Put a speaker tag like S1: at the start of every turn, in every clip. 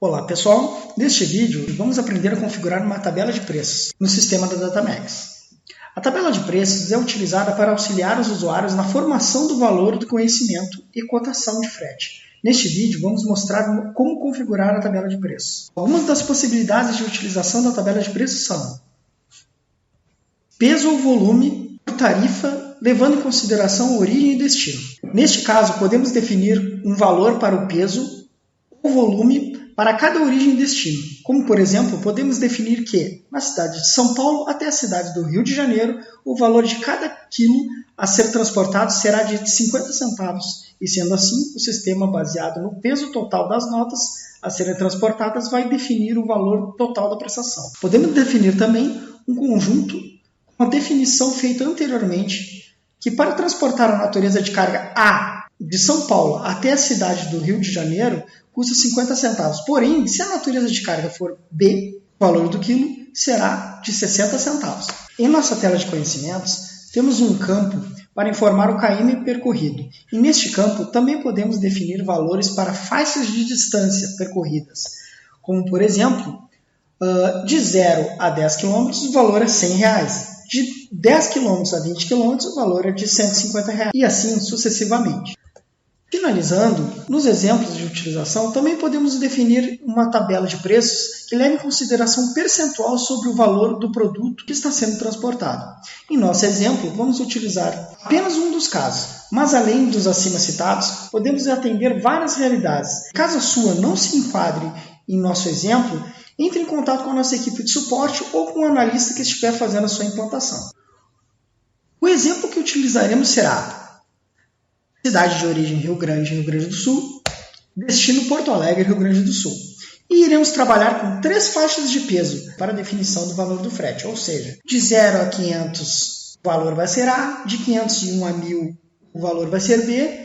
S1: Olá pessoal, neste vídeo vamos aprender a configurar uma tabela de preços no sistema da Datamex. A tabela de preços é utilizada para auxiliar os usuários na formação do valor do conhecimento e cotação de frete. Neste vídeo vamos mostrar como configurar a tabela de preços. Algumas das possibilidades de utilização da tabela de preços são peso ou volume por tarifa, levando em consideração origem e destino. Neste caso, podemos definir um valor para o peso ou volume para cada origem e destino. Como, por exemplo, podemos definir que, na cidade de São Paulo até a cidade do Rio de Janeiro, o valor de cada quilo a ser transportado será de 50 centavos. E sendo assim, o sistema baseado no peso total das notas a serem transportadas vai definir o valor total da prestação. Podemos definir também um conjunto com a definição feita anteriormente, que para transportar a natureza de carga A de São Paulo até a cidade do Rio de Janeiro, custa 50 centavos. Porém, se a natureza de carga for B, o valor do quilo será de 60 centavos. Em nossa tela de conhecimentos, temos um campo para informar o km percorrido. E neste campo também podemos definir valores para faixas de distância percorridas. Como, por exemplo, de 0 a 10 km o valor é R$100. De 10 km a 20 km o valor é de R$150. E assim sucessivamente. Finalizando, nos exemplos de utilização, também podemos definir uma tabela de preços que leve em consideração um percentual sobre o valor do produto que está sendo transportado. Em nosso exemplo, vamos utilizar apenas um dos casos, mas além dos acima citados, podemos atender várias realidades. Caso a sua não se enquadre em nosso exemplo, entre em contato com a nossa equipe de suporte ou com o analista que estiver fazendo a sua implantação. O exemplo que utilizaremos será cidade de origem Rio Grande do Sul, destino Porto Alegre, Rio Grande do Sul. E iremos trabalhar com 3 faixas de peso para a definição do valor do frete, ou seja, de 0 a 500 o valor vai ser A, de 501 a 1000 o valor vai ser B,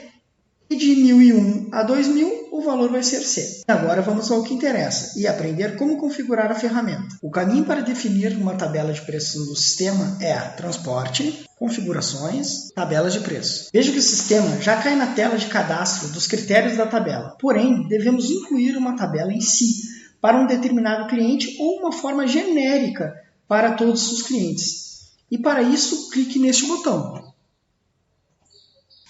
S1: e de 1001 a 2000 o valor vai ser C. Agora vamos ao que interessa e aprender como configurar a ferramenta. O caminho para definir uma tabela de preços no sistema é transporte, configurações, tabela de preços. Veja que o sistema já cai na tela de cadastro dos critérios da tabela. Porém, devemos incluir uma tabela em si para um determinado cliente ou uma forma genérica para todos os clientes. E para isso, clique neste botão.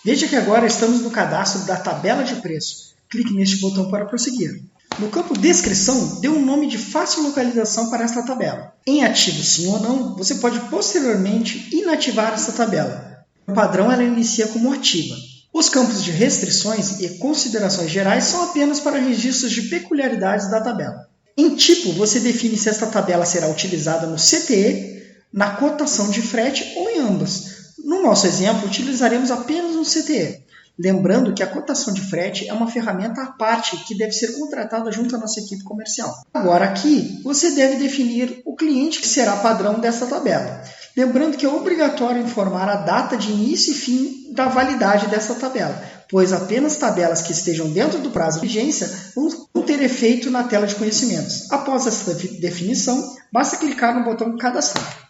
S1: Veja que agora estamos no cadastro da tabela de preço. Clique neste botão para prosseguir. No campo Descrição, dê um nome de fácil localização para esta tabela. Em ativo sim ou não, você pode posteriormente inativar esta tabela. No padrão, ela inicia como ativa. Os campos de restrições e considerações gerais são apenas para registros de peculiaridades da tabela. Em tipo, você define se esta tabela será utilizada no CTE, na cotação de frete ou em ambas. No nosso exemplo, utilizaremos apenas um CTE. Lembrando que a cotação de frete é uma ferramenta à parte que deve ser contratada junto à nossa equipe comercial. Agora aqui, você deve definir o cliente que será padrão dessa tabela. Lembrando que é obrigatório informar a data de início e fim da validade dessa tabela, pois apenas tabelas que estejam dentro do prazo de vigência vão ter efeito na tela de conhecimentos. Após essa definição, basta clicar no botão Cadastrar.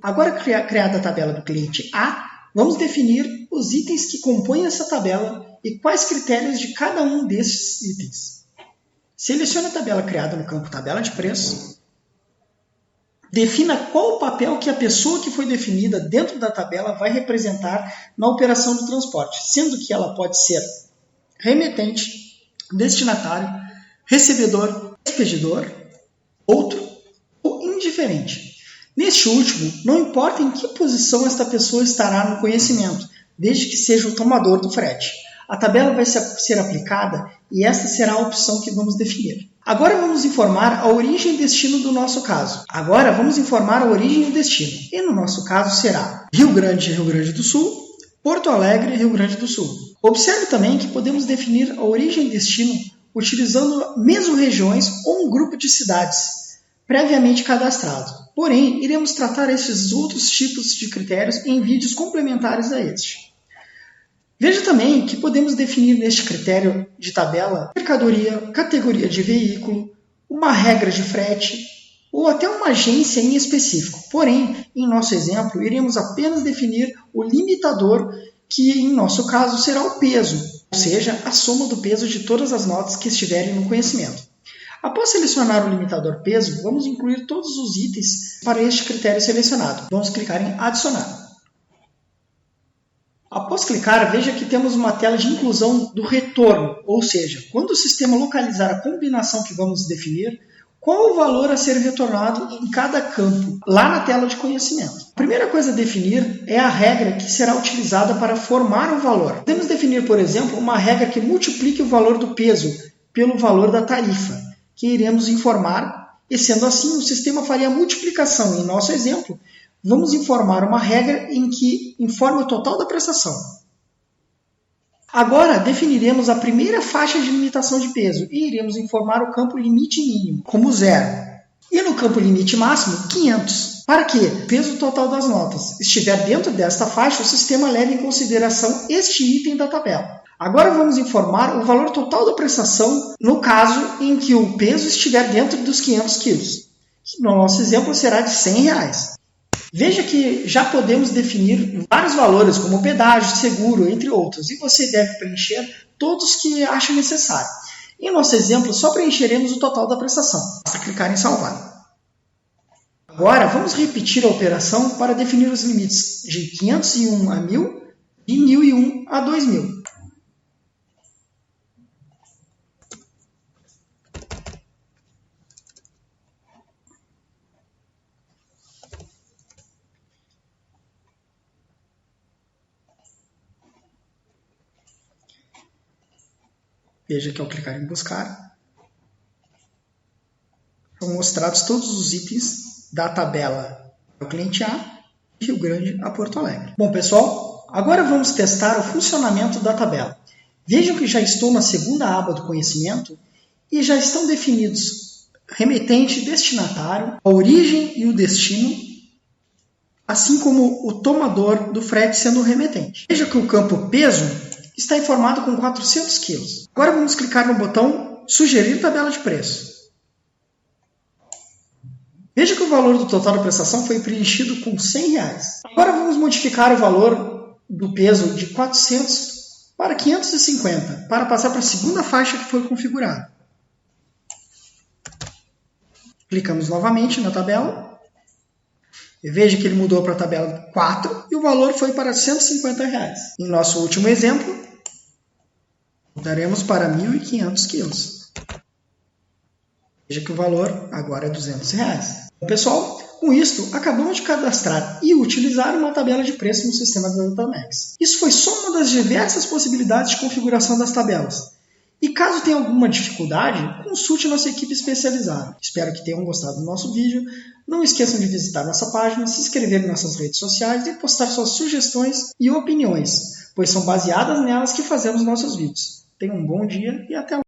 S1: Agora criada a tabela do cliente A, vamos definir os itens que compõem essa tabela e quais critérios de cada um desses itens. Selecione a tabela criada no campo Tabela de Preços. Defina qual o papel que a pessoa que foi definida dentro da tabela vai representar na operação do transporte, sendo que ela pode ser remetente, destinatário, recebedor, expedidor, outro ou indiferente. Neste último, não importa em que posição esta pessoa estará no conhecimento, desde que seja o tomador do frete. A tabela vai ser aplicada e esta será a opção que vamos definir. Agora vamos informar a origem e destino do nosso caso. Agora vamos informar a origem e o destino. E no nosso caso será Rio Grande do Sul, Porto Alegre, Rio Grande do Sul. Observe também que podemos definir a origem e destino utilizando mesmo regiões ou um grupo de cidades previamente cadastrado. Porém, iremos tratar esses outros tipos de critérios em vídeos complementares a este. Veja também que podemos definir neste critério de tabela mercadoria, categoria de veículo, uma regra de frete ou até uma agência em específico. Porém, em nosso exemplo, iremos apenas definir o limitador, que em nosso caso será o peso. ou seja, a soma do peso de todas as notas que estiverem no conhecimento. Após selecionar o limitador peso, vamos incluir todos os itens para este critério selecionado. Vamos clicar em adicionar. Após clicar, veja que temos uma tela de inclusão do retorno, ou seja, quando o sistema localizar a combinação que vamos definir, qual o valor a ser retornado em cada campo, lá na tela de conhecimento. A primeira coisa a definir é a regra que será utilizada para formar o valor. Podemos definir, por exemplo, uma regra que multiplique o valor do peso pelo valor da tarifa, que iremos informar, e sendo assim, o sistema faria a multiplicação. Em nosso exemplo, vamos informar uma regra em que informe o total da prestação. Agora, definiremos a primeira faixa de limitação de peso e iremos informar o campo limite mínimo, como 0. E no campo limite máximo, 500. Para que o peso total das notas estiver dentro desta faixa, o sistema leva em consideração este item da tabela. Agora vamos informar o valor total da prestação no caso em que o peso estiver dentro dos 500 kg. No nosso exemplo será de R$100. Veja que já podemos definir vários valores, como pedágio, seguro, entre outros, e você deve preencher todos que acha necessário. Em nosso exemplo, só preencheremos o total da prestação. Basta clicar em salvar. Agora, vamos repetir a operação para definir os limites de 501 a 1.000 e 1.001 a 2.000. Veja que ao clicar em buscar, são mostrados todos os itens da tabela do cliente A, de Rio Grande a Porto Alegre. Bom, pessoal, agora vamos testar o funcionamento da tabela. Vejam que já estou na segunda aba do conhecimento e já estão definidos remetente e destinatário, a origem e o destino, assim como o tomador do frete sendo o remetente. Veja que o campo peso está informado com 400 kg. Agora vamos clicar no botão Sugerir tabela de preço. Veja que o valor do total da prestação foi preenchido com R$100. Agora vamos modificar o valor do peso de 400 para 550, para passar para a segunda faixa que foi configurada. Clicamos novamente na tabela. E veja que ele mudou para a tabela 4 e o valor foi para R$150. Em nosso último exemplo, mudaremos para 1.500 kg. Veja que o valor agora é R$200. Bom, pessoal, com isto, acabamos de cadastrar e utilizar uma tabela de preço no sistema da Datamax. Isso foi só uma das diversas possibilidades de configuração das tabelas. E caso tenha alguma dificuldade, consulte nossa equipe especializada. Espero que tenham gostado do nosso vídeo. Não esqueçam de visitar nossa página, se inscrever em nossas redes sociais e postar suas sugestões e opiniões, pois são baseadas nelas que fazemos nossos vídeos. Tenham um bom dia e até lá!